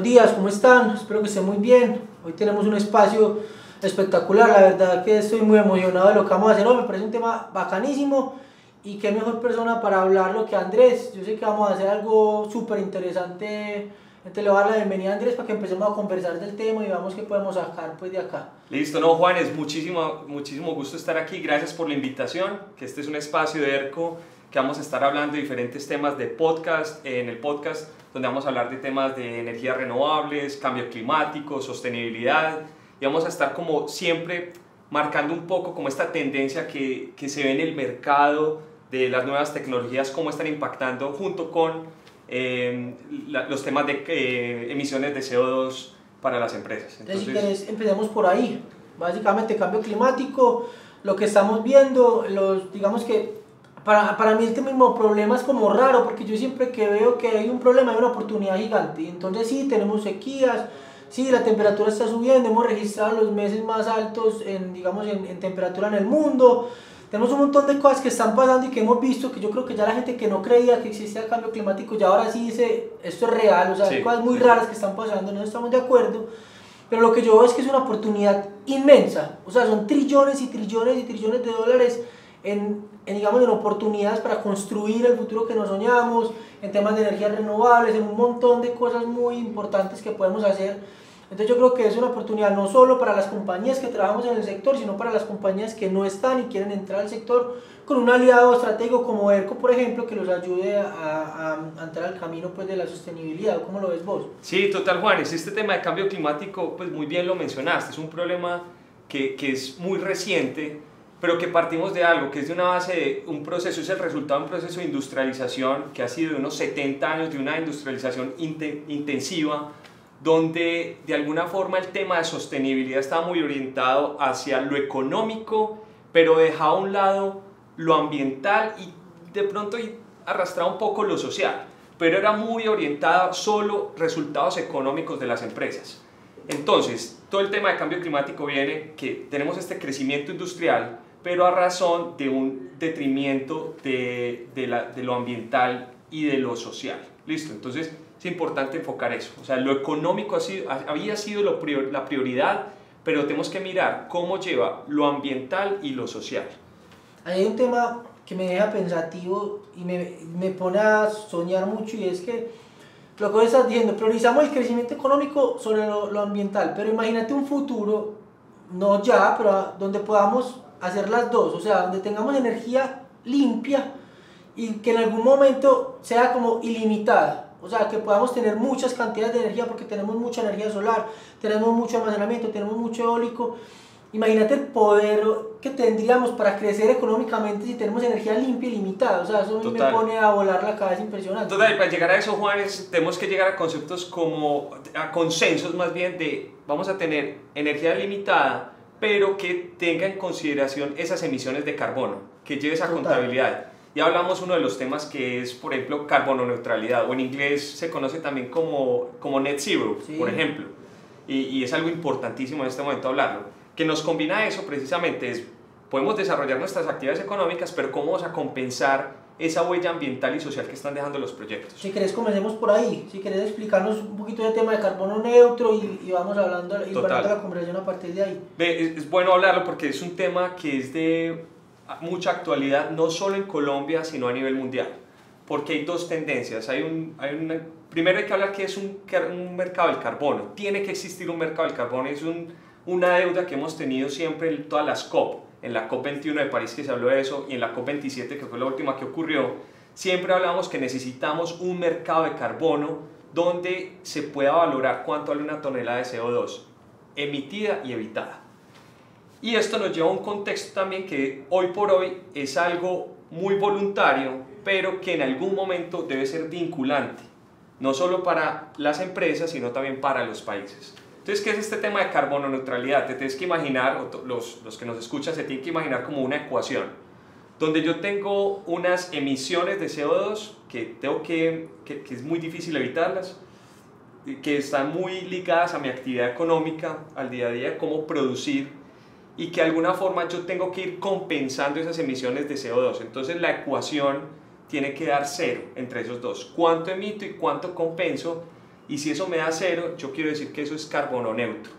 Buenos días, ¿cómo están? Espero que estén muy bien. Hoy tenemos un espacio espectacular, la verdad que estoy muy emocionado de lo que vamos a hacer hoy, me parece un tema bacanísimo y qué mejor persona para hablarlo que Andrés. Yo sé que vamos a hacer algo súper interesante, entonces le voy a dar la bienvenida a Andrés para que empecemos a conversar del tema y veamos qué podemos sacar pues de acá. Listo, no Juanes, muchísimo gusto estar aquí, gracias por la invitación, que este es un espacio de ERCO que vamos a estar hablando de diferentes temas de podcast, en el podcast donde vamos a hablar de temas de energías renovables, cambio climático, sostenibilidad, y vamos a estar como siempre marcando un poco como esta tendencia que se ve en el mercado de las nuevas tecnologías, cómo están impactando junto con los temas de emisiones de CO2 para las empresas. Entonces, si querés, empecemos por ahí. Básicamente, cambio climático, lo que estamos viendo, digamos que para mí este mismo problema es como raro, porque yo siempre que veo que hay un problema hay una oportunidad gigante. Entonces sí, tenemos sequías, sí, la temperatura está subiendo, hemos registrado los meses más altos digamos, en temperatura en el mundo. Tenemos un montón de cosas que están pasando y que hemos visto, que yo creo que ya la gente que no creía que existía el cambio climático ya ahora sí dice, esto es real, o sea, hay cosas muy raras que están pasando, no estamos de acuerdo. Pero lo que yo veo es que es una oportunidad inmensa, o sea, son trillones y trillones y trillones de dólares digamos, en oportunidades para construir el futuro que nos soñamos, en temas de energías renovables, en un montón de cosas muy importantes que podemos hacer. Entonces yo creo que es una oportunidad no solo para las compañías que trabajamos en el sector, sino para las compañías que no están y quieren entrar al sector con un aliado estratégico como ERCO, por ejemplo, que los ayude a entrar al camino pues, de la sostenibilidad. ¿Cómo lo ves vos? Sí, total, Juanes. Este tema de cambio climático, pues muy bien lo mencionaste, es un problema que es muy reciente, pero que partimos de algo, que es de una base de un proceso, es el resultado de un proceso de industrialización que ha sido de unos 70 años de una industrialización intensiva, donde de alguna forma el tema de sostenibilidad estaba muy orientado hacia lo económico, pero dejaba a un lado lo ambiental y de pronto arrastraba un poco lo social, pero era muy orientada solo resultados económicos de las empresas. Entonces, todo el tema de cambio climático viene que tenemos este crecimiento industrial, pero a razón de un detrimento de lo ambiental y de lo social. ¿Listo? Entonces es importante enfocar eso. O sea, lo económico había sido la prioridad, pero tenemos que mirar cómo lleva lo ambiental y lo social. Hay un tema que me deja pensativo y me pone a soñar mucho, y es que lo que vos estás diciendo, priorizamos el crecimiento económico sobre lo ambiental, pero imagínate un futuro, no ya, pero donde podamos hacer las dos, o sea, donde tengamos energía limpia y que en algún momento sea como ilimitada, o sea, que podamos tener muchas cantidades de energía porque tenemos mucha energía solar, tenemos mucho almacenamiento, tenemos mucho eólico. Imagínate el poder que tendríamos para crecer económicamente si tenemos energía limpia y limitada, o sea, eso me pone a volar la cabeza impresionante. Total, para llegar a eso, Juanes, tenemos que llegar a conceptos como, a consensos más bien de, vamos a tener energía limitada, pero que tenga en consideración esas emisiones de carbono, que lleve esa contabilidad. Ya hablamos uno de los temas que es, por ejemplo, carbono neutralidad, o en inglés se conoce también como net zero, sí, por ejemplo, y es algo importantísimo en este momento hablarlo. Que nos combina eso precisamente es, podemos desarrollar nuestras actividades económicas, pero cómo vamos a compensar esa huella ambiental y social que están dejando los proyectos. Si querés comencemos por ahí, si querés explicarnos un poquito del tema de carbono neutro y vamos hablando y guardando la conversación a partir de ahí. Es bueno hablarlo porque es un tema que es de mucha actualidad, no solo en Colombia, sino a nivel mundial, porque hay dos tendencias. Primero hay que hablar que es un mercado del carbono, tiene que existir un mercado del carbono, es una deuda que hemos tenido siempre en todas las COP, en la COP21 de París que se habló de eso y en la COP27 que fue la última que ocurrió, siempre hablamos que necesitamos un mercado de carbono donde se pueda valorar cuánto vale una tonelada de CO2 emitida y evitada. Y esto nos lleva a un contexto también que hoy por hoy es algo muy voluntario, pero que en algún momento debe ser vinculante, no solo para las empresas, sino también para los países. Entonces, ¿qué es este tema de carbono neutralidad? Te tienes que imaginar, los que nos escuchan se tienen que imaginar como una ecuación, donde yo tengo unas emisiones de CO2 que es muy difícil evitarlas, que están muy ligadas a mi actividad económica, al día a día, cómo producir, y que de alguna forma yo tengo que ir compensando esas emisiones de CO2. Entonces la ecuación tiene que dar cero entre esos dos. ¿Cuánto emito y cuánto compenso? y si eso me da cero, yo quiero decir que eso es carbono neutro.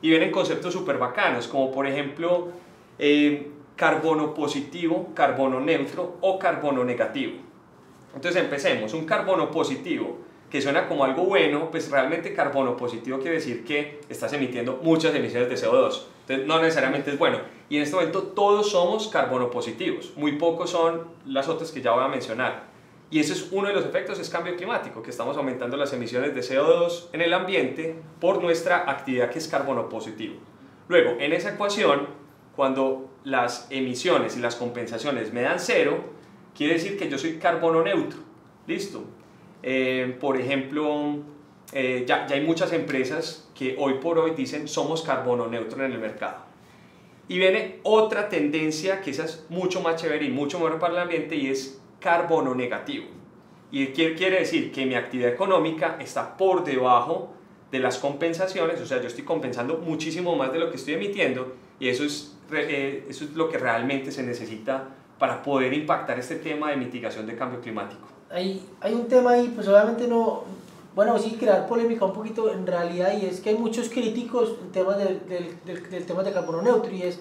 Y vienen conceptos súper bacanos, como por ejemplo carbono positivo, carbono neutro o carbono negativo. Entonces empecemos, un carbono positivo, que suena como algo bueno, pues realmente carbono positivo quiere decir que estás emitiendo muchas emisiones de CO2, entonces no necesariamente es bueno. Y en este momento todos somos carbono positivos, muy pocos son las otras que ya voy a mencionar. Y ese es uno de los efectos, es cambio climático, que estamos aumentando las emisiones de CO2 en el ambiente por nuestra actividad que es carbono positivo. Luego, en esa ecuación, cuando las emisiones y las compensaciones me dan cero, quiere decir que yo soy carbono neutro. ¿Listo? Por ejemplo, ya hay muchas empresas que hoy por hoy dicen somos carbono neutro en el mercado. Y viene otra tendencia que esa es mucho más chévere y mucho mejor para el ambiente, y es carbono negativo. ¿Y qué quiere decir? Que mi actividad económica está por debajo de las compensaciones, o sea, yo estoy compensando muchísimo más de lo que estoy emitiendo, y eso es lo que realmente se necesita para poder impactar este tema de mitigación de cambio climático. Hay un tema ahí, pues obviamente no, bueno, sí, crear polémica un poquito en realidad, y es que hay muchos críticos en temas del tema de carbono neutro, y es,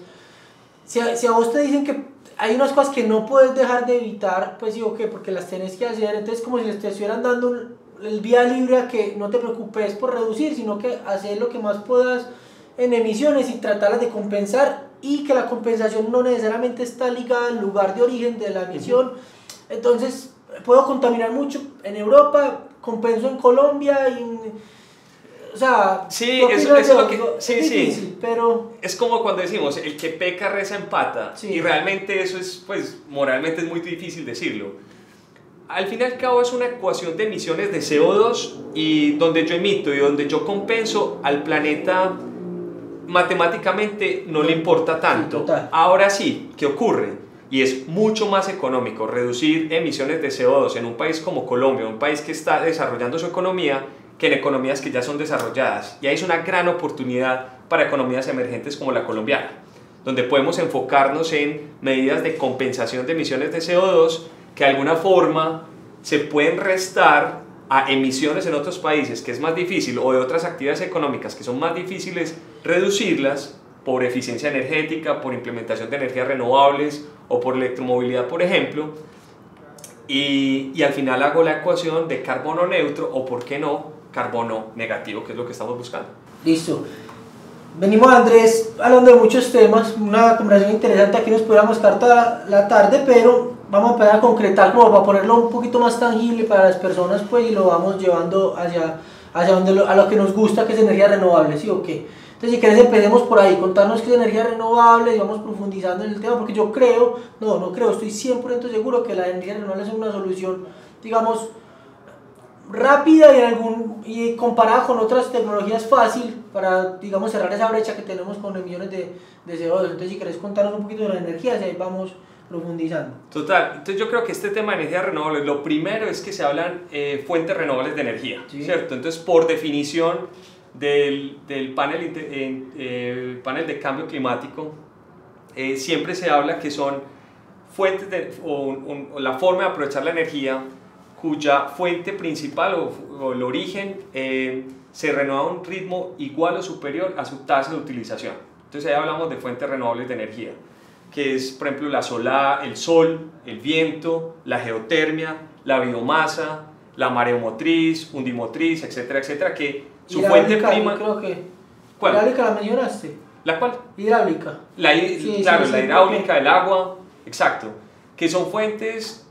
si a vos te dicen que hay unas cosas que no puedes dejar de evitar, pues digo que porque las tienes que hacer, entonces como si les te estuvieran dando el vía libre a que no te preocupes por reducir, sino que hacer lo que más puedas en emisiones y tratarlas de compensar, y que la compensación no necesariamente está ligada al lugar de origen de la emisión. Entonces puedo contaminar mucho en Europa, compenso en Colombia, o sea, sí, eso es lo que sí, es difícil, sí, pero es como cuando decimos el que peca reza empata, sí. Y realmente eso es, pues moralmente es muy difícil decirlo. Al fin y al cabo es una ecuación de emisiones de CO2, y donde yo emito y donde yo compenso, al planeta matemáticamente no le importa tanto. Sí, ahora sí, ¿qué ocurre? Y es mucho más económico reducir emisiones de CO2 en un país como Colombia, un país que está desarrollando su economía, que en economías que ya son desarrolladas. Y ahí es una gran oportunidad para economías emergentes como la colombiana, donde podemos enfocarnos en medidas de compensación de emisiones de CO2 que de alguna forma se pueden restar a emisiones en otros países, que es más difícil, o de otras actividades económicas que son más difíciles reducirlas por eficiencia energética, por implementación de energías renovables o por electromovilidad, por ejemplo, y al final hago la ecuación de carbono neutro, o por qué no, carbono negativo, que es lo que estamos buscando. Listo. Venimos, Andrés, hablando de muchos temas, una conversación interesante. Aquí nos podríamos quedar toda la tarde, pero vamos a empezar a concretar, como para ponerlo un poquito más tangible para las personas, pues, y lo vamos llevando hacia donde a lo que nos gusta, que es energía renovable, ¿sí o qué? Entonces, si querés, empecemos por ahí, contarnos qué es energía renovable, y vamos profundizando en el tema, porque yo creo, no creo, estoy 100% seguro que la energía renovable es una solución, digamos, rápida y comparada con otras tecnologías fácil para, digamos, cerrar esa brecha que tenemos con emisiones de CO2. Entonces, si querés contarnos un poquito de la energía, ahí vamos profundizando. Total, entonces yo creo que este tema de energía renovable, lo primero es que se hablan fuentes renovables de energía, ¿sí? ¿Cierto? Entonces, por definición del panel de cambio climático, siempre se habla que son fuentes o la forma de aprovechar la energía cuya fuente principal o el origen se renueva a un ritmo igual o superior a su tasa de utilización. Entonces ahí hablamos de fuentes renovables de energía, que es, por ejemplo, la solar, el sol, el viento, la geotermia, la biomasa, la mareomotriz, undimotriz, etcétera, etcétera, que su fuente prima... Creo que... ¿Cuál? ¿Hidráulica la mencionaste? ¿La cuál? Hidráulica. Claro, la hidráulica, el agua, exacto, que son fuentes...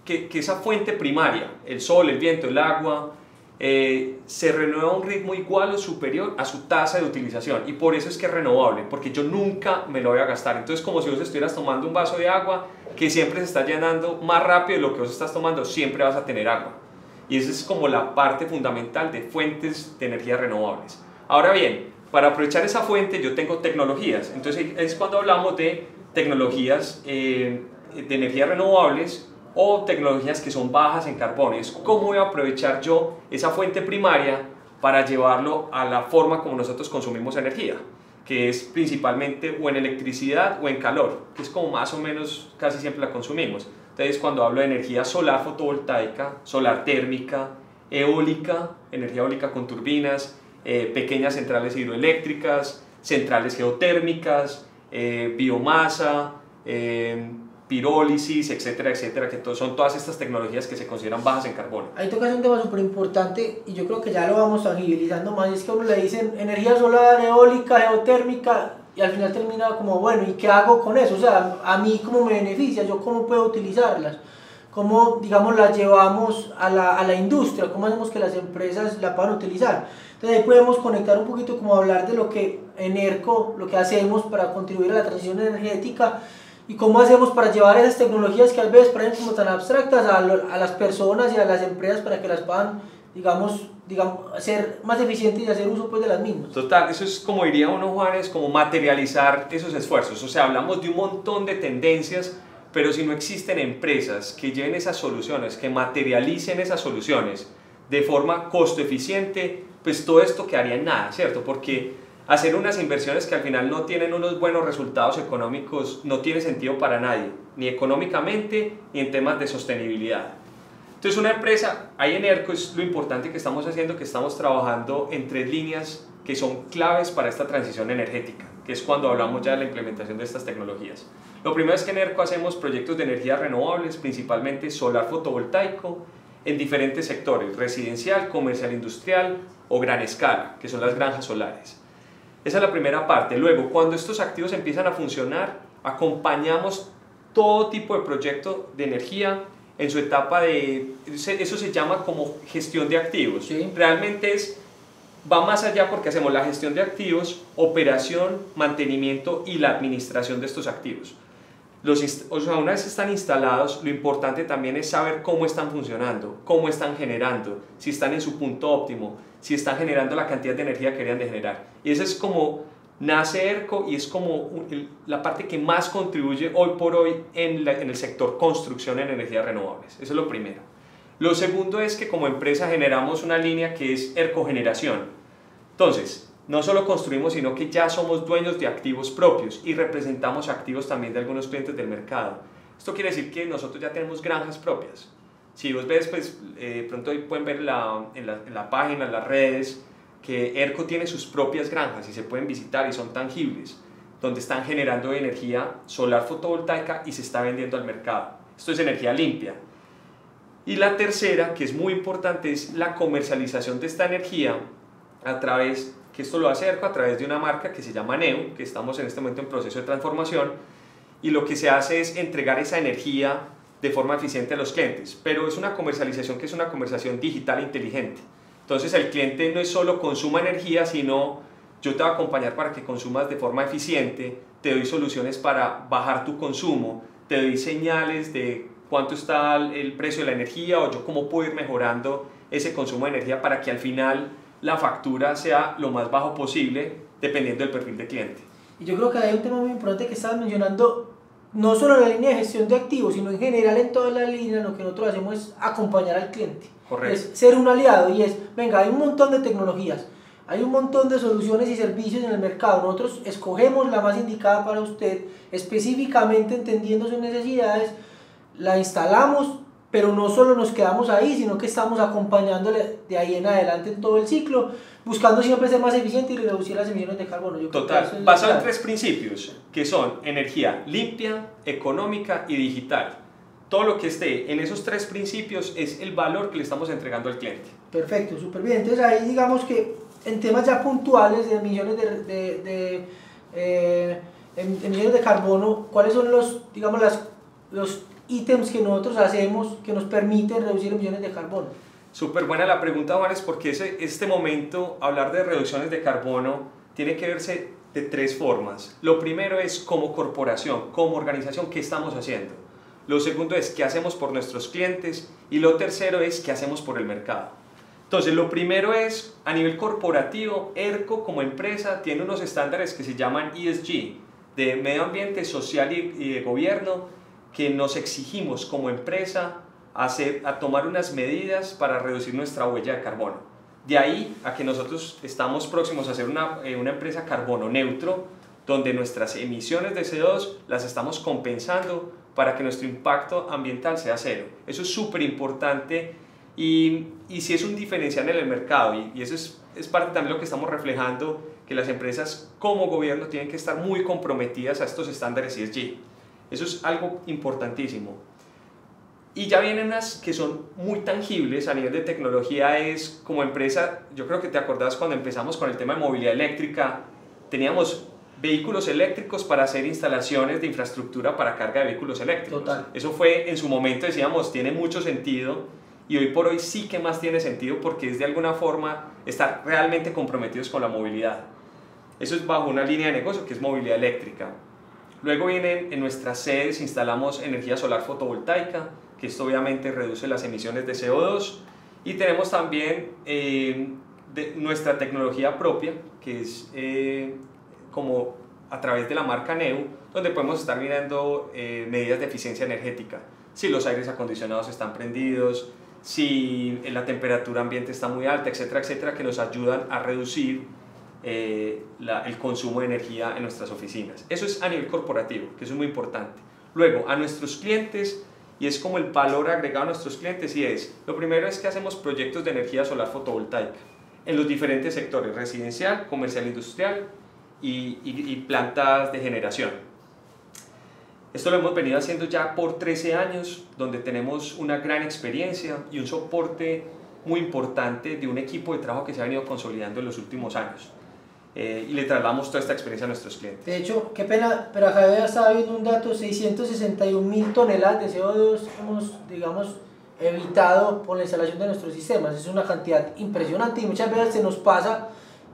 Que esa fuente primaria, el sol, el viento, el agua, se renueva a un ritmo igual o superior a su tasa de utilización, y por eso es que es renovable, porque yo nunca me lo voy a gastar. Entonces, como si vos estuvieras tomando un vaso de agua que siempre se está llenando más rápido de lo que vos estás tomando, siempre vas a tener agua, y esa es como la parte fundamental de fuentes de energía renovables. Ahora bien, para aprovechar esa fuente yo tengo tecnologías, entonces es cuando hablamos de tecnologías de energías renovables o tecnologías que son bajas en carbono. Es cómo voy a aprovechar yo esa fuente primaria para llevarlo a la forma como nosotros consumimos energía, que es principalmente o en electricidad o en calor, que es como más o menos casi siempre la consumimos. Entonces, cuando hablo de energía solar fotovoltaica, solar térmica, eólica, energía eólica con turbinas, pequeñas centrales hidroeléctricas, centrales geotérmicas, biomasa, pirólisis, etcétera, etcétera, que son todas estas tecnologías que se consideran bajas en carbono. Ahí tocas un tema súper importante y yo creo que ya lo vamos tangibilizando más, y es que a uno le dicen energía solar, eólica, geotérmica, y al final termina como, bueno, ¿y qué hago con eso? O sea, a mí cómo me beneficia, yo cómo puedo utilizarlas, cómo, digamos, las llevamos a la industria, cómo hacemos que las empresas la puedan utilizar. Entonces ahí podemos conectar un poquito, como hablar de lo que en ERCO, lo que hacemos para contribuir a la transición energética, y cómo hacemos para llevar esas tecnologías que a veces parecen como tan abstractas a las personas y a las empresas para que las puedan, digamos, ser más eficientes y hacer uso pues de las mismas. Total, eso es, como diría uno, Juan, es como materializar esos esfuerzos. O sea, hablamos de un montón de tendencias, pero si no existen empresas que lleven esas soluciones, que materialicen esas soluciones de forma costo eficiente, pues todo esto quedaría en nada, ¿cierto? Porque hacer unas inversiones que al final no tienen unos buenos resultados económicos no tiene sentido para nadie, ni económicamente ni en temas de sostenibilidad. Entonces una empresa, ahí en ERCO es lo importante que estamos haciendo, que estamos trabajando en 3 líneas que son claves para esta transición energética, que es cuando hablamos ya de la implementación de estas tecnologías. Lo primero es que en ERCO hacemos proyectos de energías renovables, principalmente solar fotovoltaico, en diferentes sectores, residencial, comercial, industrial o gran escala, que son las granjas solares. Esa es la primera parte. Luego, cuando estos activos empiezan a funcionar, acompañamos todo tipo de proyecto de energía en su etapa de, eso se llama como gestión de activos. Sí. Realmente va más allá porque hacemos la gestión de activos, operación, mantenimiento y la administración de estos activos. O sea, una vez están instalados, lo importante también es saber cómo están funcionando, cómo están generando, si están en su punto óptimo, si están generando la cantidad de energía que querían de generar. Y esa es como nace ERCO y es como la parte que más contribuye hoy por hoy en el sector construcción en energías renovables. Eso es lo primero. Lo segundo es que como empresa generamos una línea que es ERCO Generación. Entonces, no solo construimos, sino que ya somos dueños de activos propios y representamos activos también de algunos clientes del mercado. Esto quiere decir que nosotros ya tenemos granjas propias. Si vos ves, pues pronto pueden ver en la página, en las redes, que ERCO tiene sus propias granjas y se pueden visitar y son tangibles, donde están generando energía solar fotovoltaica y se está vendiendo al mercado. Esto es energía limpia. Y la tercera, que es muy importante, es la comercialización de esta energía a través, que esto lo hace ERCO a través de una marca que se llama Neo, que estamos en este momento en proceso de transformación, y lo que se hace es entregar esa energía de forma eficiente a los clientes, pero es una comercialización que es una comercialización digital e inteligente. Entonces el cliente no es solo consuma energía, sino yo te voy a acompañar para que consumas de forma eficiente, te doy soluciones para bajar tu consumo, te doy señales de cuánto está el precio de la energía o yo cómo puedo ir mejorando ese consumo de energía para que al final la factura sea lo más bajo posible dependiendo del perfil de cliente. Y yo creo que hay un tema muy importante que estabas mencionando, no solo en la línea de gestión de activos, sino en general en toda la línea. Lo que nosotros hacemos es acompañar al cliente. Correcto. Es ser un aliado y es, venga, hay un montón de tecnologías, hay un montón de soluciones y servicios en el mercado. Nosotros escogemos la más indicada para usted, específicamente entendiendo sus necesidades, la instalamos, pero no solo nos quedamos ahí, sino que estamos acompañándole de ahí en adelante en todo el ciclo, buscando siempre ser más eficiente y reducir las emisiones de carbono. Total, basado en 3 principios, que son energía limpia, económica y digital. Todo lo que esté en esos 3 principios es el valor que le estamos entregando al cliente. Perfecto, súper bien. Entonces ahí digamos que en temas ya puntuales de emisiones emisiones de carbono, ¿cuáles son los ítems que nosotros hacemos que nos permiten reducir emisiones de carbono? Súper buena la pregunta, Juanes, porque este momento, hablar de reducciones de carbono, tiene que verse de 3 formas. Lo primero es como corporación, como organización, ¿qué estamos haciendo? Lo segundo es qué hacemos por nuestros clientes y lo tercero es qué hacemos por el mercado. Entonces, lo primero es, a nivel corporativo, ERCO como empresa tiene unos estándares que se llaman ESG, de medio ambiente, social y de gobierno, que nos exigimos como empresa a tomar unas medidas para reducir nuestra huella de carbono. De ahí a que nosotros estamos próximos a ser una empresa carbono neutro, donde nuestras emisiones de CO2 las estamos compensando para que nuestro impacto ambiental sea cero. Eso es súper importante Y sí es un diferencial en el mercado, y eso es parte también de lo que estamos reflejando, que las empresas como gobierno tienen que estar muy comprometidas a estos estándares ESG. Eso es algo importantísimo. Y ya vienen unas que son muy tangibles a nivel de tecnología. Es como empresa, yo creo que te acordás cuando empezamos con el tema de movilidad eléctrica, teníamos vehículos eléctricos para hacer instalaciones de infraestructura para carga de vehículos eléctricos. Total. Eso fue, en su momento decíamos, tiene mucho sentido, y hoy por hoy sí que más tiene sentido porque es de alguna forma estar realmente comprometidos con la movilidad. Eso es bajo una línea de negocio que es movilidad eléctrica. Luego vienen en nuestras sedes, instalamos energía solar fotovoltaica, que esto obviamente reduce las emisiones de CO2, y tenemos también nuestra tecnología propia, que es como a través de la marca Neu, donde podemos estar mirando medidas de eficiencia energética, si los aires acondicionados están prendidos, si la temperatura ambiente está muy alta, etcétera, etcétera, que nos ayudan a reducir el consumo de energía en nuestras oficinas. Eso es a nivel corporativo, que eso es muy importante. Luego, a nuestros clientes, y es como el valor agregado a nuestros clientes, y es, lo primero es que hacemos proyectos de energía solar fotovoltaica en los diferentes sectores, residencial, comercial, industrial y plantas de generación. Esto lo hemos venido haciendo ya por 13 años, donde tenemos una gran experiencia y un soporte muy importante de un equipo de trabajo que se ha venido consolidando en los últimos años. Y le trasladamos toda esta experiencia a nuestros clientes. De hecho, qué pena, pero acá ya estaba viendo un dato: 661.000 toneladas de CO2 hemos, digamos, evitado por la instalación de nuestros sistemas. Es una cantidad impresionante y muchas veces se nos pasa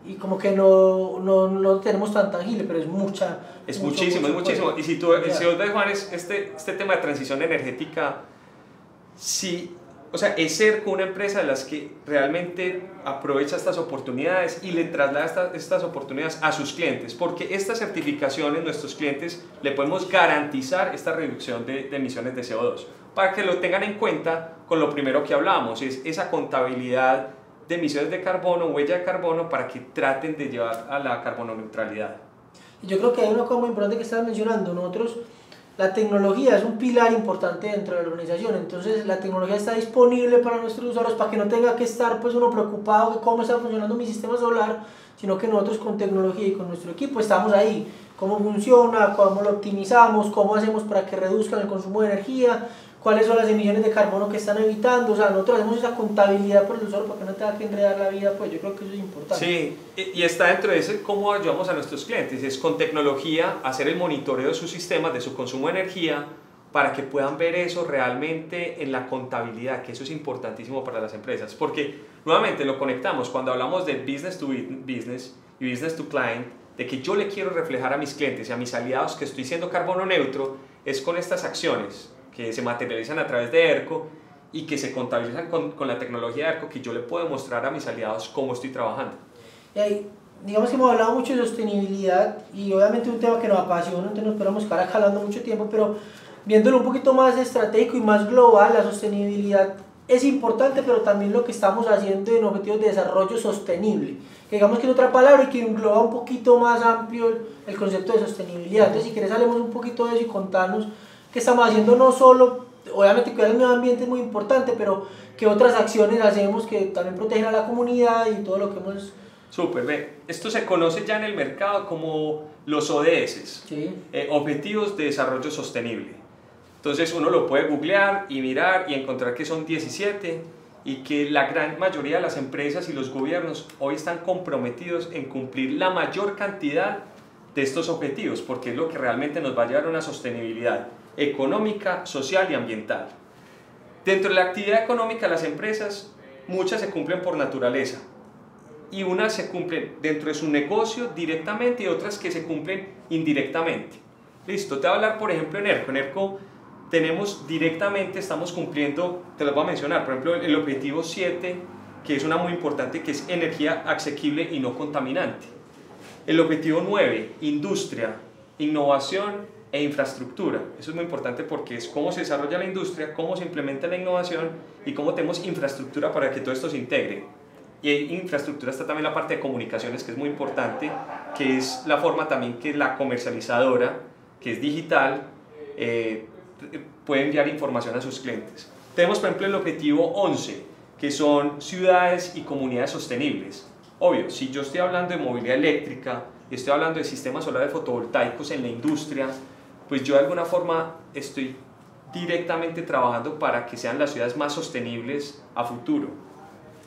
y como que no lo tenemos tan tangible, pero es mucha. Es muchísimo. Y si vos ves, Juan, este tema de transición energética, sí. O sea, es ser con una empresa de las que realmente aprovecha estas oportunidades y le traslada estas oportunidades a sus clientes, porque estas certificaciones, nuestros clientes, le podemos garantizar esta reducción de emisiones de CO2, para que lo tengan en cuenta con lo primero que hablamos, es esa contabilidad de emisiones de carbono, huella de carbono, para que traten de llevar a la carbono neutralidad. Yo creo que hay una cosa muy importante que estabas mencionando. Nosotros, la tecnología es un pilar importante dentro de la organización, entonces la tecnología está disponible para nuestros usuarios para que no tenga que estar pues uno preocupado de cómo está funcionando mi sistema solar, sino que nosotros con tecnología y con nuestro equipo estamos ahí, cómo funciona, cómo lo optimizamos, cómo hacemos para que reduzcan el consumo de energía, cuáles son las emisiones de carbono que están evitando. O sea, nosotros hacemos esa contabilidad por el usuario para que no tenga que enredar la vida. Pues yo creo que eso es importante. Sí, y está dentro de ese cómo ayudamos a nuestros clientes, es con tecnología hacer el monitoreo de sus sistemas, de su consumo de energía, para que puedan ver eso realmente en la contabilidad, que eso es importantísimo para las empresas, porque nuevamente lo conectamos cuando hablamos de business to business y business to client, de que yo le quiero reflejar a mis clientes y a mis aliados que estoy siendo carbono neutro, es con estas acciones que se materializan a través de ERCO y que se contabilizan con la tecnología de ERCO, que yo le puedo mostrar a mis aliados cómo estoy trabajando. Y ahí, digamos que hemos hablado mucho de sostenibilidad y obviamente un tema que nos apasiona, entonces nos podemos quedar acá hablando mucho tiempo, pero viéndolo un poquito más estratégico y más global, la sostenibilidad es importante, pero también lo que estamos haciendo en objetivos de desarrollo sostenible, que digamos que es otra palabra y que engloba un poquito más amplio el concepto de sostenibilidad. Entonces, si quieres, hablemos un poquito de eso y contarnos qué estamos haciendo, no solo, obviamente cuidar el medio ambiente es muy importante, pero qué otras acciones hacemos que también protegen a la comunidad y todo lo que hemos... Súper, ve, esto se conoce ya en el mercado como los ODS, Sí. Objetivos de Desarrollo Sostenible. Entonces uno lo puede googlear y mirar y encontrar que son 17 y que la gran mayoría de las empresas y los gobiernos hoy están comprometidos en cumplir la mayor cantidad de estos objetivos, porque es lo que realmente nos va a llevar a una sostenibilidad económica, social y ambiental. Dentro de la actividad económica, las empresas, muchas se cumplen por naturaleza y unas se cumplen dentro de su negocio directamente y otras que se cumplen indirectamente. Listo, te voy a hablar por ejemplo en ERCO. En ERCO tenemos directamente, estamos cumpliendo, te los voy a mencionar, por ejemplo el objetivo 7, que es una muy importante, que es energía asequible y no contaminante. El objetivo 9, industria, innovación e infraestructura. Eso es muy importante porque es cómo se desarrolla la industria, cómo se implementa la innovación y cómo tenemos infraestructura para que todo esto se integre. Y en infraestructura está también la parte de comunicaciones, que es muy importante, que es la forma también que la comercializadora, que es digital, puede enviar información a sus clientes. Tenemos por ejemplo el objetivo 11, que son ciudades y comunidades sostenibles. Obvio, si yo estoy hablando de movilidad eléctrica, estoy hablando de sistemas solares fotovoltaicos en la industria, pues yo de alguna forma estoy directamente trabajando para que sean las ciudades más sostenibles a futuro.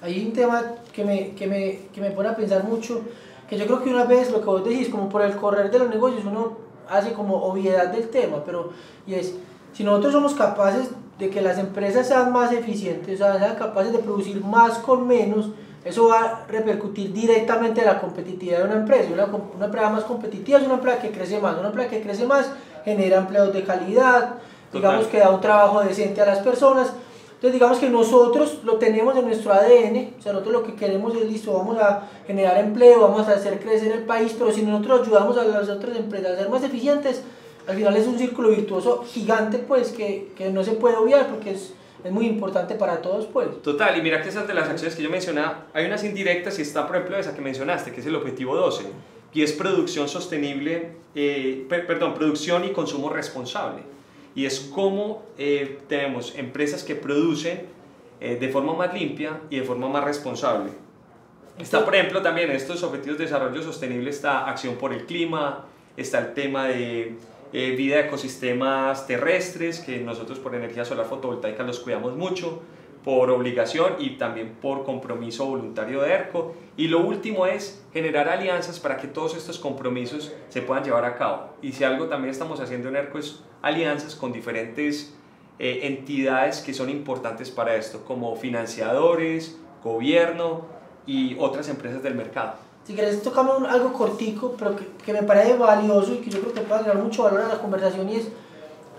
Hay un tema que me pone a pensar mucho, que yo creo que una vez lo que vos decís, como por el correr de los negocios, uno hace como obviedad del tema, pero y es, si nosotros somos capaces de que las empresas sean más eficientes, o sea, sean capaces de producir más con menos, eso va a repercutir directamente en la competitividad de una empresa. Una empresa más competitiva es una empresa que crece más, una empresa que crece más genera empleos de calidad, digamos que da un trabajo decente a las personas. Entonces digamos que nosotros lo tenemos en nuestro ADN, o sea, nosotros lo que queremos es listo, vamos a generar empleo, vamos a hacer crecer el país, pero si nosotros ayudamos a las otras empresas a ser más eficientes, al final es un círculo virtuoso gigante, pues, que no se puede obviar porque es muy importante para todos, pues. Total, y mira que esas de las acciones que yo mencionaba, hay unas indirectas y está, por ejemplo, esa que mencionaste, que es el objetivo 12, y es producción sostenible, producción y consumo responsable. Y es como tenemos empresas que producen de forma más limpia y de forma más responsable. Está, por ejemplo, también en estos objetivos de desarrollo sostenible está acción por el clima, está el tema de vida de ecosistemas terrestres, que nosotros por energía solar fotovoltaica los cuidamos mucho, por obligación y también por compromiso voluntario de ERCO. Y lo último es generar alianzas para que todos estos compromisos se puedan llevar a cabo. Y si algo también estamos haciendo en ERCO es alianzas con diferentes entidades que son importantes para esto, como financiadores, gobierno y otras empresas del mercado. Si querés tocamos algo cortico, pero que me parece valioso y que yo creo que puede agregar mucho valor a la conversación, y es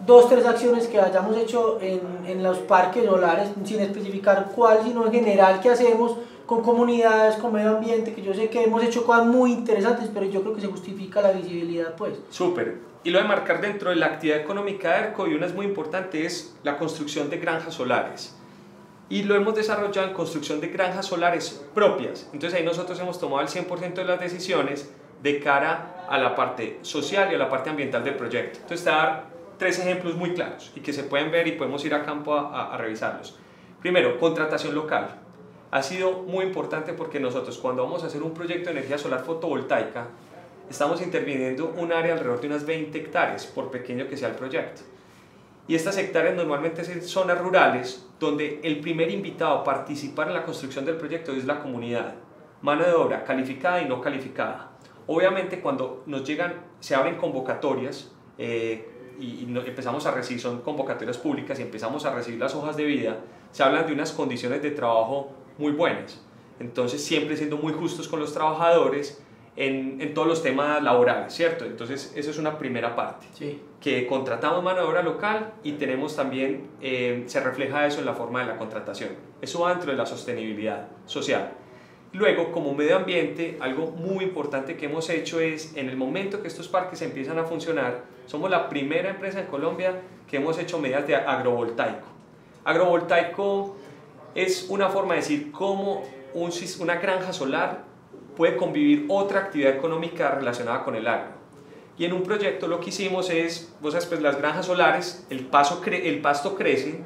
2-3 acciones que hayamos hecho en los parques solares, sin especificar cuál, sino en general que hacemos con comunidades, con medio ambiente, que yo sé que hemos hecho cosas muy interesantes, pero yo creo que se justifica la visibilidad, pues. Súper. Y lo de marcar dentro de la actividad económica de ERCO, y una es muy importante, es la construcción de granjas solares. Y lo hemos desarrollado en construcción de granjas solares propias. Entonces ahí nosotros hemos tomado el 100% de las decisiones de cara a la parte social y a la parte ambiental del proyecto. Entonces te voy a dar 3 ejemplos muy claros y que se pueden ver y podemos ir a campo a revisarlos. Primero, contratación local. Ha sido muy importante porque nosotros cuando vamos a hacer un proyecto de energía solar fotovoltaica estamos interviniendo un área alrededor de unas 20 hectáreas, por pequeño que sea el proyecto. Y estas hectáreas normalmente son zonas rurales donde el primer invitado a participar en la construcción del proyecto es la comunidad. Mano de obra calificada y no calificada. Obviamente cuando nos llegan, se abren convocatorias empezamos a recibir, son convocatorias públicas y empezamos a recibir las hojas de vida, se hablan de unas condiciones de trabajo muy buenas. Entonces siempre siendo muy justos con los trabajadores en todos los temas laborales, ¿cierto? Entonces eso es una primera parte, sí, que contratamos mano de obra local y tenemos también, se refleja eso en la forma de la contratación. Eso va dentro de la sostenibilidad social. Luego, como medio ambiente, algo muy importante que hemos hecho es, en el momento que estos parques empiezan a funcionar, somos la primera empresa en Colombia que hemos hecho medidas de agrovoltaico. Agrovoltaico es una forma de decir cómo una granja solar puede convivir otra actividad económica relacionada con el agro. Y en un proyecto lo que hicimos es, vos sabes, pues las granjas solares, el pasto crece,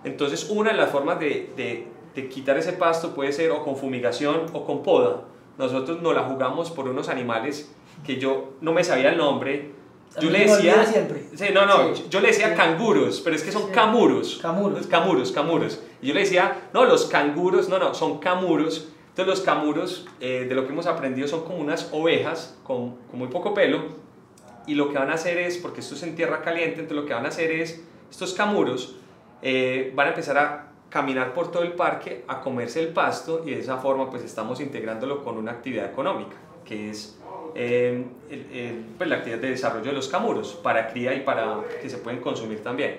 entonces una de las formas de quitar ese pasto puede ser o con fumigación o con poda. Nosotros nos la jugamos por unos animales que yo no me sabía el nombre. Yo le decía, sí, yo le decía canguros, pero es que son camuros. Camuros. Y yo le decía, no, los canguros, no, son camuros. Entonces los camuros, de lo que hemos aprendido, son como unas ovejas con muy poco pelo, y lo que van a hacer es, porque esto es en tierra caliente, entonces lo que van a hacer es, estos camuros van a empezar a caminar por todo el parque, a comerse el pasto, y de esa forma pues estamos integrándolo con una actividad económica, que es pues, la actividad de desarrollo de los camuros, para cría y para que se pueden consumir también.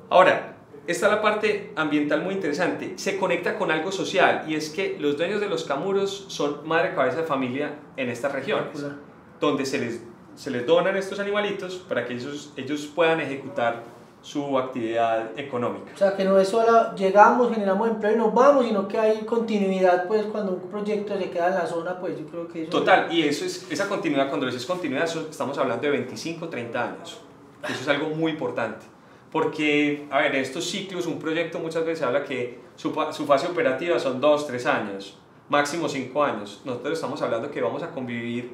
Ahora, esta es la parte ambiental muy interesante, se conecta con algo social, y es que los dueños de los camuros son madre cabeza de familia en estas regiones, donde se les donan estos animalitos para que ellos puedan ejecutar su actividad económica. O sea, que no es solo llegamos, generamos empleo y nos vamos, sino que hay continuidad, pues cuando un proyecto se queda en la zona, pues yo creo que eso... Total, y esa continuidad, cuando dices continuidad, estamos hablando de 25, 30 años. Eso es algo muy importante, Porque, a ver, en estos ciclos, un proyecto muchas veces habla que su fase operativa son 2, 3 años, máximo 5 años. Nosotros estamos hablando que vamos a convivir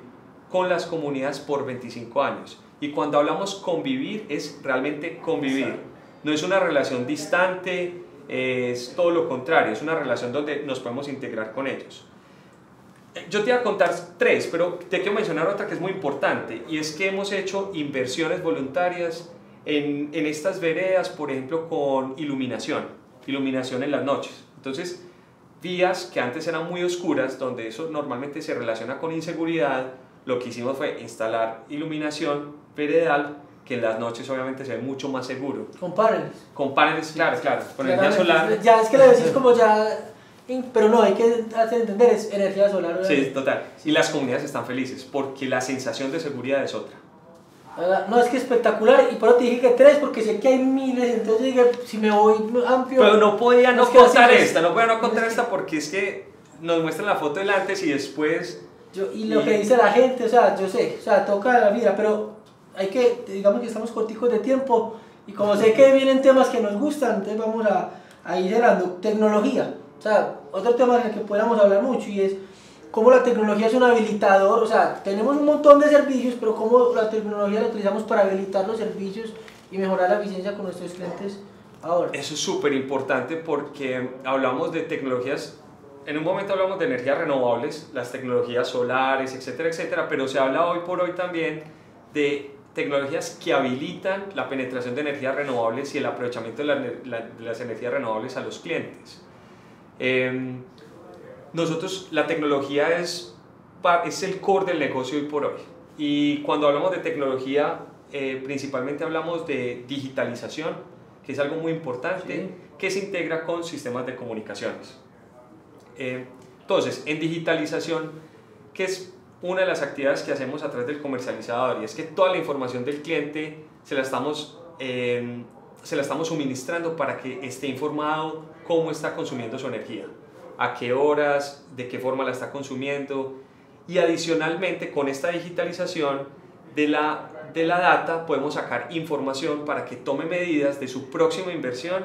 con las comunidades por 25 años. Y cuando hablamos convivir, es realmente convivir. No es una relación distante, es todo lo contrario, es una relación donde nos podemos integrar con ellos. Yo te voy a contar 3, pero te quiero mencionar otra que es muy importante, y es que hemos hecho inversiones voluntarias en estas veredas, por ejemplo, con iluminación en las noches. Entonces, vías que antes eran muy oscuras, donde eso normalmente se relaciona con inseguridad, lo que hicimos fue instalar iluminación veredal, que en las noches obviamente se ve mucho más seguro. Con paneles. Con paneles, claro, con energía solar. Ya es que lo decís como ya... Pero no, hay que hacer entender, es energía solar. Sí, total. Y las comunidades están felices, porque la sensación de seguridad es otra. No, es que espectacular, y por eso te dije que 3, porque sé que hay miles, entonces dije, si me voy amplio... Pero no podía no contar esta, que... porque es que nos muestran la foto del antes y después... Y lo que dice la gente, o sea, yo sé, o sea, toca la vida, pero hay que, digamos que estamos corticos de tiempo, y como sé que vienen temas que nos gustan, entonces vamos a ir cerrando. Tecnología, o sea, otro tema en el que podamos hablar mucho, y es cómo la tecnología es un habilitador. O sea, tenemos un montón de servicios, pero cómo la tecnología la utilizamos para habilitar los servicios y mejorar la eficiencia con nuestros clientes ahora. Eso es súper importante, porque hablamos de tecnologías, en un momento hablamos de energías renovables, las tecnologías solares, etcétera, etcétera, pero se habla hoy por hoy también de tecnologías que habilitan la penetración de energías renovables y el aprovechamiento de las energías renovables a los clientes. Nosotros, la tecnología es el core del negocio hoy por hoy, y cuando hablamos de tecnología, principalmente hablamos de digitalización, que es algo muy importante, sí, que se integra con sistemas de comunicaciones. Entonces, en digitalización, que es una de las actividades que hacemos a través del comercializador, y es que toda la información del cliente se la estamos suministrando para que esté informado cómo está consumiendo su energía, a qué horas, de qué forma la está consumiendo, y adicionalmente con esta digitalización de la data podemos sacar información para que tome medidas de su próxima inversión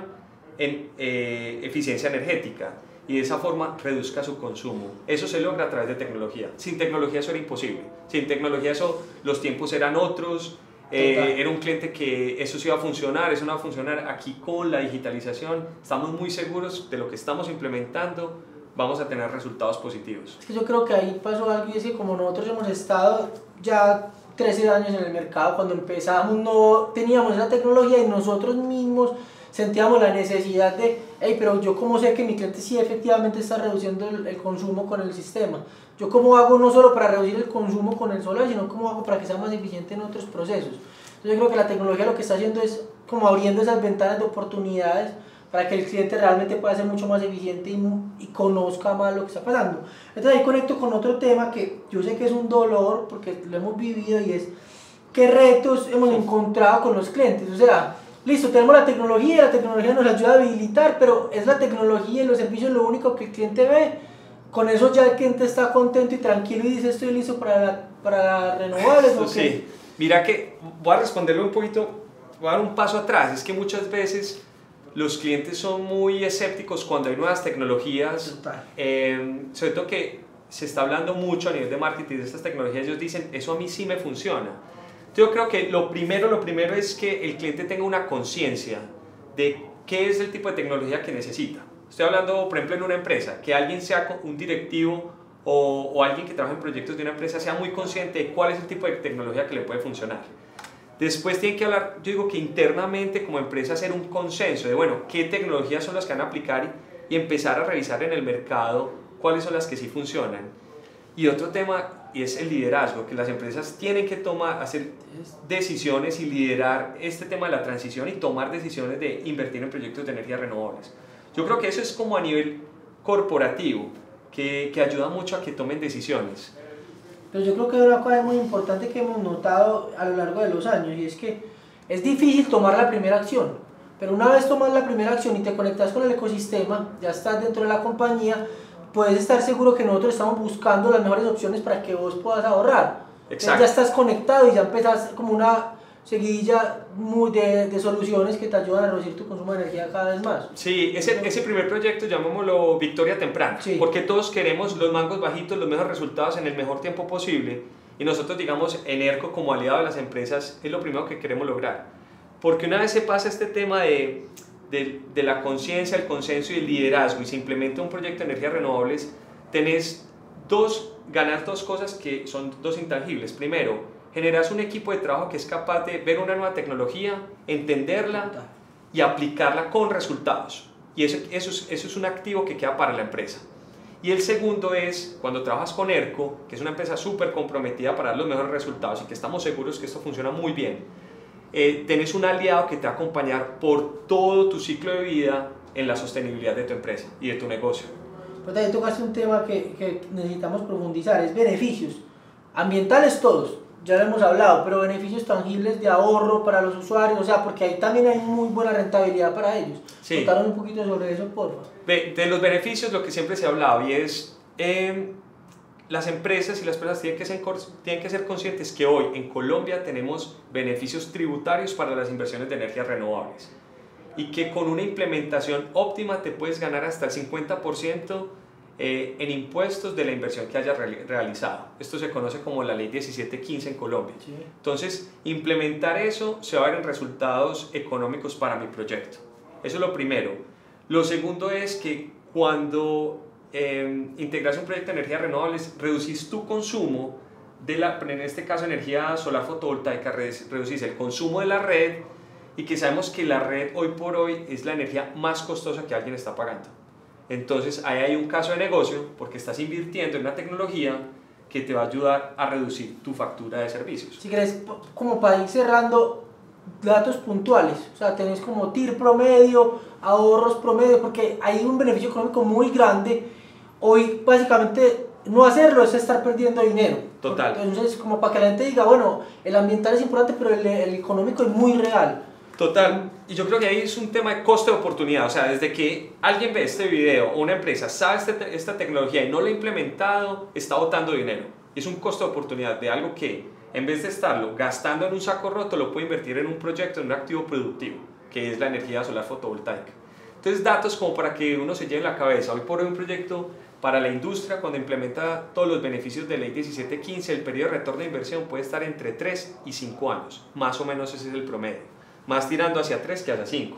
en eficiencia energética, y de esa forma reduzca su consumo. Eso se logra a través de tecnología. Sin tecnología eso era imposible. Sin tecnología los tiempos eran otros, era un cliente que eso sí iba a funcionar, eso no va a funcionar. Aquí con la digitalización estamos muy seguros de lo que estamos implementando, vamos a tener resultados positivos. Es que yo creo que ahí pasó algo, y es que como nosotros hemos estado ya 13 años en el mercado, cuando empezamos no teníamos esa tecnología, y nosotros mismos sentíamos la necesidad de, hey, pero yo cómo sé que mi cliente sí efectivamente está reduciendo el consumo con el sistema. Yo cómo hago no solo para reducir el consumo con el solar, sino cómo hago para que sea más eficiente en otros procesos. Entonces yo creo que la tecnología lo que está haciendo es como abriendo esas ventanas de oportunidades para que el cliente realmente pueda ser mucho más eficiente y conozca más lo que está pasando. Entonces ahí conecto con otro tema que yo sé que es un dolor porque lo hemos vivido, y es qué retos hemos encontrado con los clientes. O sea, listo, tenemos la tecnología nos ayuda a habilitar, pero es la tecnología y los servicios lo único que el cliente ve. Con eso ya el cliente está contento y tranquilo y dice, estoy listo para renovables. Sí, mira que voy a responderle un poquito, voy a dar un paso atrás. Es que muchas veces los clientes son muy escépticos cuando hay nuevas tecnologías, sobre todo que se está hablando mucho a nivel de marketing de estas tecnologías. Ellos dicen, eso a mí sí me funciona. Yo creo que lo primero es que el cliente tenga una conciencia de qué es el tipo de tecnología que necesita. Estoy hablando, por ejemplo, en una empresa, que alguien sea un directivo o alguien que trabaja en proyectos de una empresa sea muy consciente de cuál es el tipo de tecnología que le puede funcionar. Después tienen que hablar, yo digo que internamente como empresa hacer un consenso de, bueno, qué tecnologías son las que van a aplicar, y empezar a revisar en el mercado cuáles son las que sí funcionan. Y otro tema, y es el liderazgo, que las empresas tienen que hacer decisiones y liderar este tema de la transición y tomar decisiones de invertir en proyectos de energías renovables. Yo creo que eso es como a nivel corporativo, que ayuda mucho a que tomen decisiones. Pero yo creo que hay una cosa muy importante que hemos notado a lo largo de los años, y es que es difícil tomar la primera acción, pero una vez tomas la primera acción y te conectas con el ecosistema, ya estás dentro de la compañía, puedes estar seguro que nosotros estamos buscando las mejores opciones para que vos puedas ahorrar. Exacto. Ya estás conectado y ya empezás como una seguidilla de soluciones que te ayudan a reducir tu consumo de energía cada vez más. Sí, ese primer proyecto llamémoslo victoria temprana, Sí. porque todos queremos los mangos bajitos, los mejores resultados en el mejor tiempo posible, y nosotros, digamos, en ERCO como aliado de las empresas es lo primero que queremos lograr, porque una vez se pasa este tema de la conciencia, el consenso y el liderazgo y se implementa un proyecto de energías renovables, tenés ganar dos cosas que son dos intangibles. Primero, generas un equipo de trabajo que es capaz de ver una nueva tecnología, entenderla y aplicarla con resultados. Y eso es un activo que queda para la empresa. Y el segundo es, cuando trabajas con ERCO, que es una empresa súper comprometida para dar los mejores resultados y que estamos seguros que esto funciona muy bien, tenés un aliado que te va a acompañar por todo tu ciclo de vida en la sostenibilidad de tu empresa y de tu negocio. Pero también tocaste un tema que necesitamos profundizar, es beneficios ambientales todos, ya lo hemos hablado, pero beneficios tangibles de ahorro para los usuarios, o sea, porque ahí también hay muy buena rentabilidad para ellos. Sí. Contanos un poquito sobre eso, por favor. De los beneficios, lo que siempre se ha hablado y es las empresas y las personas tienen que ser conscientes que hoy en Colombia tenemos beneficios tributarios para las inversiones de energías renovables y que con una implementación óptima te puedes ganar hasta el 50% en impuestos de la inversión que hayas realizado. Esto se conoce como la ley 1715 en Colombia. Sí. Entonces, implementar eso se va a ver en resultados económicos para mi proyecto. Eso es lo primero. Lo segundo es que cuando integras un proyecto de energías renovables, reducís tu consumo en este caso energía solar fotovoltaica, reducís el consumo de la red y que sabemos que la red hoy por hoy es la energía más costosa que alguien está pagando. Entonces ahí hay un caso de negocio porque estás invirtiendo en una tecnología que te va a ayudar a reducir tu factura de servicios. Si querés, como para ir cerrando, datos puntuales, o sea, tenés como TIR promedio, ahorros promedio, porque hay un beneficio económico muy grande. Hoy básicamente no hacerlo es estar perdiendo dinero. Total. Entonces, como para que la gente diga, bueno, el ambiental es importante, pero el económico es muy real. Total, y yo creo que ahí es un tema de coste de oportunidad, o sea, desde que alguien ve este video o una empresa sabe esta tecnología y no lo ha implementado, está botando dinero. Es un coste de oportunidad de algo que, en vez de estarlo gastando en un saco roto, lo puede invertir en un proyecto, en un activo productivo, que es la energía solar fotovoltaica. Entonces, datos como para que uno se lleve en la cabeza. Hoy por hoy un proyecto para la industria, cuando implementa todos los beneficios de ley 1715, el periodo de retorno de inversión puede estar entre 3 y 5 años, más o menos ese es el promedio. Más tirando hacia 3 que hacia 5,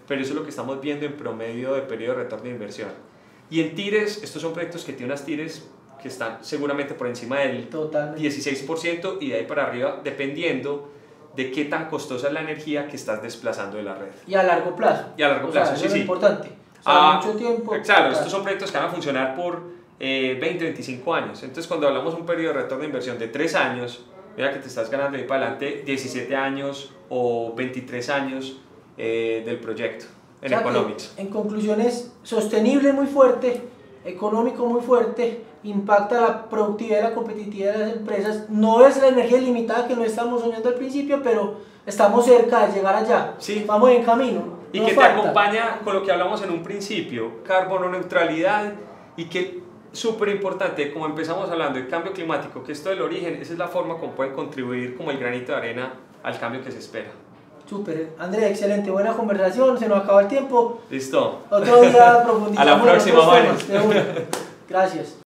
pero eso es lo que estamos viendo en promedio de periodo de retorno de inversión. Y en tires, estos son proyectos que tienen unas tires que están seguramente por encima del 16% y de ahí para arriba, dependiendo de qué tan costosa es la energía que estás desplazando de la red. Y a largo plazo. Y a largo plazo, eso sí, es sí. lo importante. O sea, mucho tiempo. Claro, estos son proyectos que van a funcionar por 20, 25 años. Entonces, cuando hablamos de un periodo de retorno de inversión de 3 años, mira que te estás ganando ahí para adelante 17 años o 23 años del proyecto en economics. En conclusión es sostenible muy fuerte, económico muy fuerte, impacta la productividad y la competitividad de las empresas. No es la energía ilimitada que no estamos soñando al principio, pero estamos cerca de llegar allá. Sí. Vamos en camino. Y que te acompaña con lo que hablamos en un principio, carbono neutralidad y que súper importante, como empezamos hablando del cambio climático, que esto del origen, esa es la forma como pueden contribuir como el granito de arena al cambio que se espera. Súper, André, excelente, buena conversación, se nos acaba el tiempo. Listo. Otro día profundizamos. A la próxima, en otros temas de una. Gracias.